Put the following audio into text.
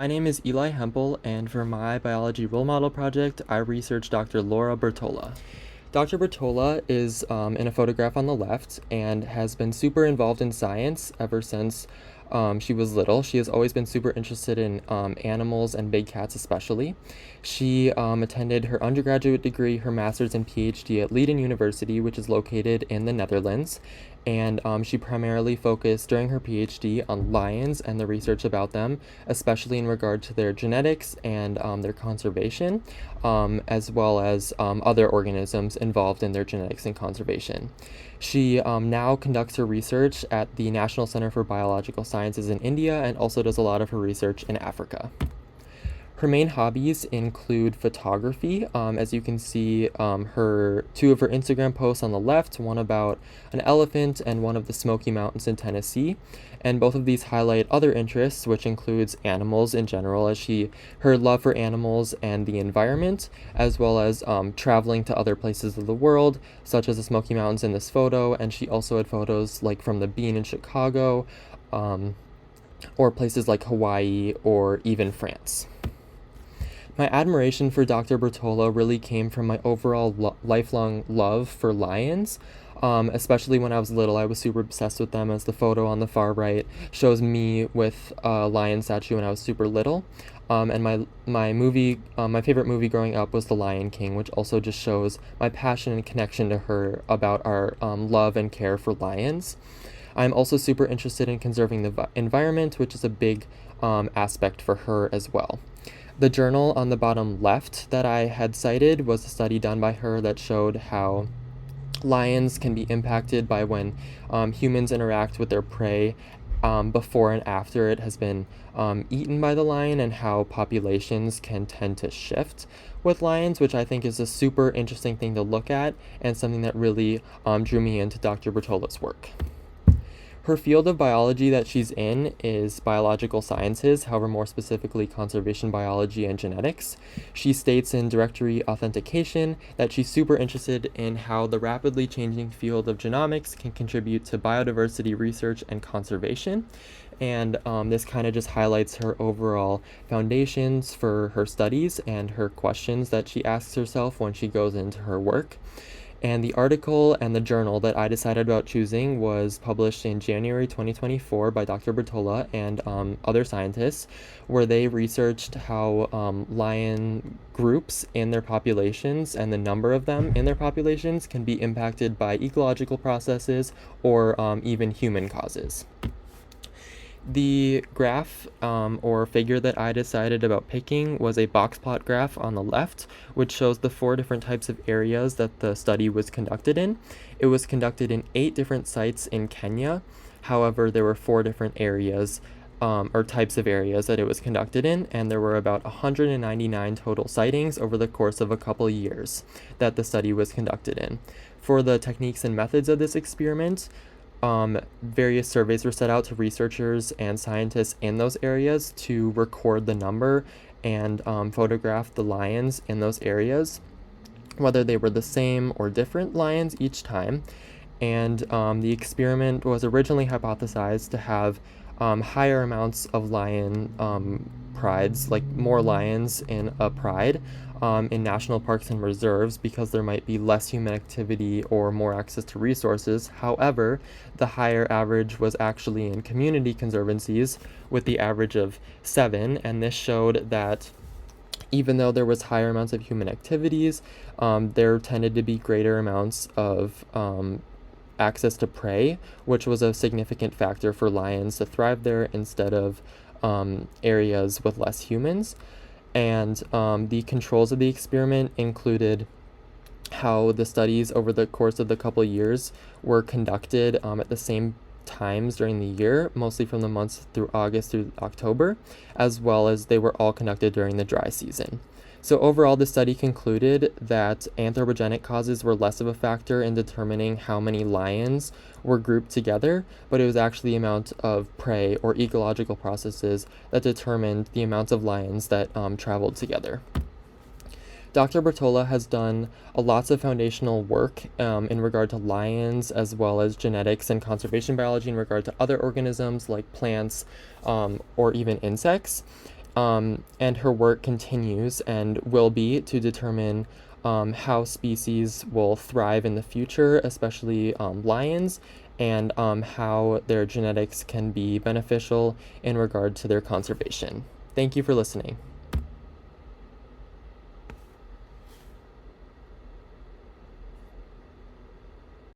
My name is Eli Hempel, and for my biology role model project, I researched Dr. Laura Bertola. Dr. Bertola is in a photograph on the left and has been super involved in science ever since she was little. She has always been super interested in animals and big cats, especially. She attended her undergraduate degree, her master's, and PhD at Leiden University, which is located in the Netherlands. And she primarily focused during her PhD on lions and the research about them, especially in regard to their genetics and their conservation, as well as other organisms involved in their genetics and conservation. She now conducts her research at the National Center for Biological Sciences in India and also does a lot of her research in Africa. Her main hobbies include photography. As you can see, two of her Instagram posts on the left, one about an elephant and one of the Smoky Mountains in Tennessee. And both of these highlight other interests, which includes animals in general, her love for animals and the environment, as well as traveling to other places of the world, such as the Smoky Mountains in this photo. And she also had photos like from the Bean in Chicago, or places like Hawaii or even France. My admiration for Dr. Bertola really came from my overall lifelong love for lions. Especially when I was little, I was super obsessed with them, as the photo on the far right shows me with a lion statue when I was super little. And my favorite movie growing up was The Lion King, which also just shows my passion and connection to her about our love and care for lions. I'm also super interested in conserving the environment, which is a big aspect for her as well. The journal on the bottom left that I had cited was a study done by her that showed how lions can be impacted by when humans interact with their prey before and after it has been eaten by the lion, and how populations can tend to shift with lions, which I think is a super interesting thing to look at and something that really drew me into Dr. Bertola's work. Her field of biology that she's in is biological sciences, however, more specifically conservation biology and genetics. She states in Directory Authentication that she's super interested in how the rapidly changing field of genomics can contribute to biodiversity research and conservation. And this kind of just highlights her overall foundations for her studies and her questions that she asks herself when she goes into her work. And the article and the journal that I decided about choosing was published in January 2024 by Dr. Bertola and other scientists, where they researched how lion groups in their populations and the number of them in their populations can be impacted by ecological processes or even human causes. The graph or figure that I decided about picking was a box plot graph on the left, which shows the 4 different types of areas that the study was conducted in. It was conducted in 8 different sites in Kenya. However, there were 4 different areas or types of areas that it was conducted in, and there were about 199 total sightings over the course of a couple years that the study was conducted in. For the techniques and methods of this experiment, various surveys were set out to researchers and scientists in those areas to record the number and photograph the lions in those areas, whether they were the same or different lions each time. And the experiment was originally hypothesized to have higher amounts of lion prides, like more lions in a pride, in national parks and reserves, because there might be less human activity or more access to resources. However, the higher average was actually in community conservancies, with the average of 7, and this showed that even though there was higher amounts of human activities, there tended to be greater amounts of access to prey, which was a significant factor for lions to thrive there instead of areas with less humans. And the controls of the experiment included how the studies over the course of the couple years were conducted at the same times during the year, mostly from the months through August through October, as well as they were all conducted during the dry season. So overall, the study concluded that anthropogenic causes were less of a factor in determining how many lions were grouped together, but it was actually the amount of prey or ecological processes that determined the amount of lions that traveled together. Dr. Bertola has done lots of foundational work in regard to lions, as well as genetics and conservation biology in regard to other organisms like plants or even insects. And her work continues and will be to determine how species will thrive in the future, especially lions, and how their genetics can be beneficial in regard to their conservation. Thank you for listening.